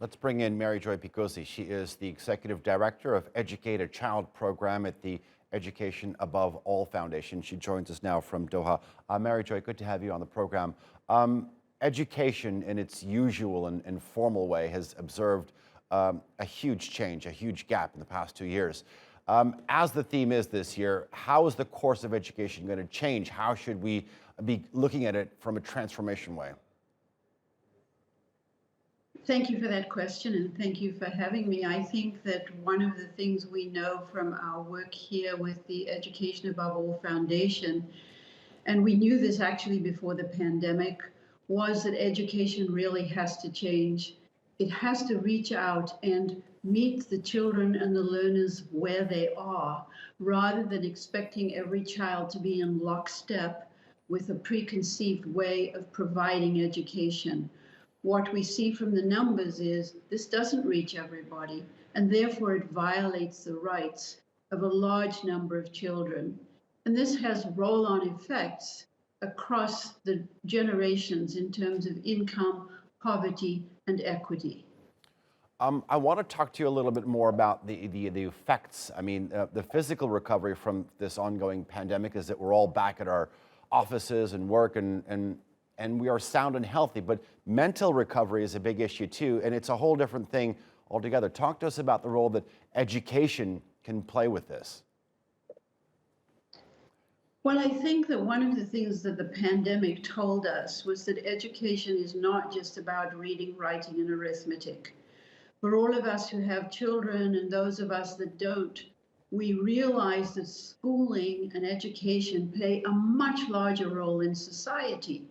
Let's bring in Joy Pigozz. She is the Executive Director of Educate a Child program at the Education Above All Foundation. She joins us now from Doha. Joy, good to have you on the program. Education in its usual and formal way has observed a huge change, a huge gap in the past 2 years. As the theme is this year, how is the course of education going to change? How should we be looking at it from a transformation way? Thank you for that question, and thank you for having me. I think that one of the things we know from our work here with the Education Above All Foundation, and we knew this actually before the pandemic, was that education really has to change. It has to reach out and meet the children and the learners where they are, rather than expecting every child to be in lockstep with a preconceived way of providing education. What we see from the numbers is this doesn't reach everybody, and therefore it violates the rights of a large number of children. And this has roll-on effects across the generations in terms of income, poverty, and equity. I want to talk to you a little bit more about the effects. I mean, the physical recovery from this ongoing pandemic is that we're all back at our offices and work and we are sound and healthy, but mental recovery is a big issue too, and it's a whole different thing altogether. Talk to us about the role that education can play with this. Well, I think that one of the things that the pandemic told us was that education is not just about reading, writing, and arithmetic. For all of us who have children and those of us that don't, we realize that schooling and education play a much larger role in society.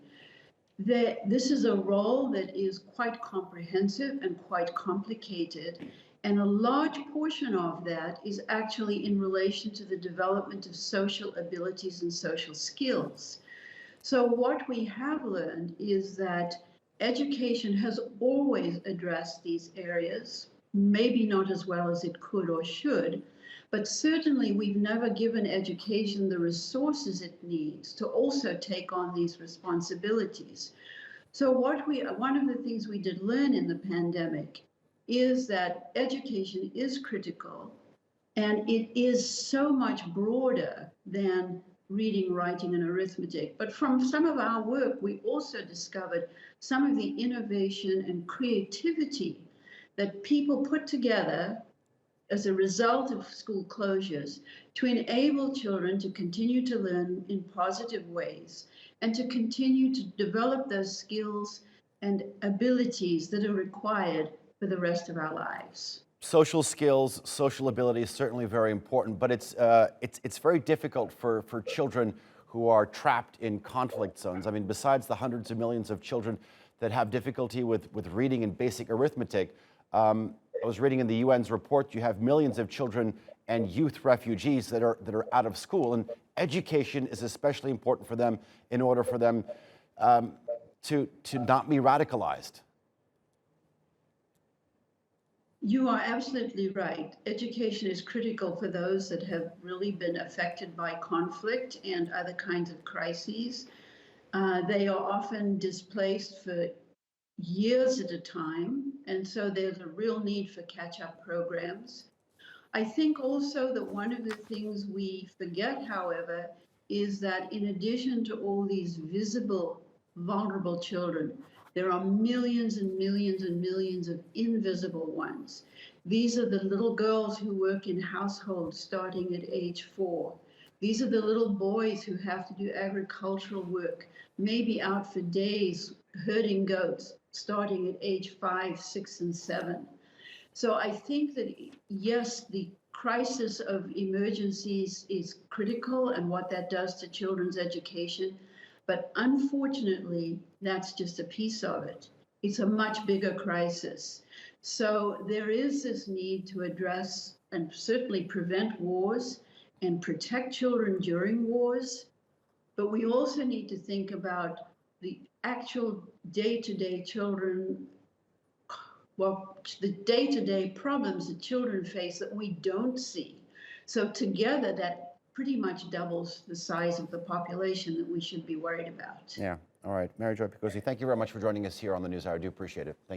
This is a role that is quite comprehensive and quite complicated, and a large portion of that is actually in relation to the development of social abilities and social skills. So what we have learned is that education has always addressed these areas, maybe not as well as it could or should, but certainly we've never given education the resources it needs to also take on these responsibilities. So one of the things we did learn in the pandemic is that education is critical, and it is so much broader than reading, writing, and arithmetic. But from some of our work, we also discovered some of the innovation and creativity that people put together as a result of school closures to enable children to continue to learn in positive ways and to continue to develop those skills and abilities that are required for the rest of our lives. Social skills, social ability is certainly very important, but it's very difficult for children who are trapped in conflict zones. I mean, besides the hundreds of millions of children that have difficulty with reading and basic arithmetic, I was reading in the UN's report, you have millions of children and youth refugees that are out of school, and education is especially important for them in order for them to not be radicalized. You are absolutely right. Education is critical for those that have really been affected by conflict and other kinds of crises. They are often displaced for years at a time, and so there's a real need for catch-up programs. I think also that one of the things we forget, however, is that in addition to all these visible, vulnerable children, there are millions and millions and millions of invisible ones. These are the little girls who work in households starting at age 4. These are the little boys who have to do agricultural work, maybe out for days herding goats, starting at age 5, 6, and 7. So I think that, yes, the crisis of emergencies is critical and what that does to children's education, but unfortunately, that's just a piece of it. It's a much bigger crisis. So there is this need to address and certainly prevent wars and protect children during wars, but we also need to think about the actual day-to-day children, well, the day-to-day problems that children face that we don't see. So together, that pretty much doubles the size of the population that we should be worried about. Yeah. All right. Joy Pigozz, thank you very much for joining us here on the NewsHour. I do appreciate it. Thank you.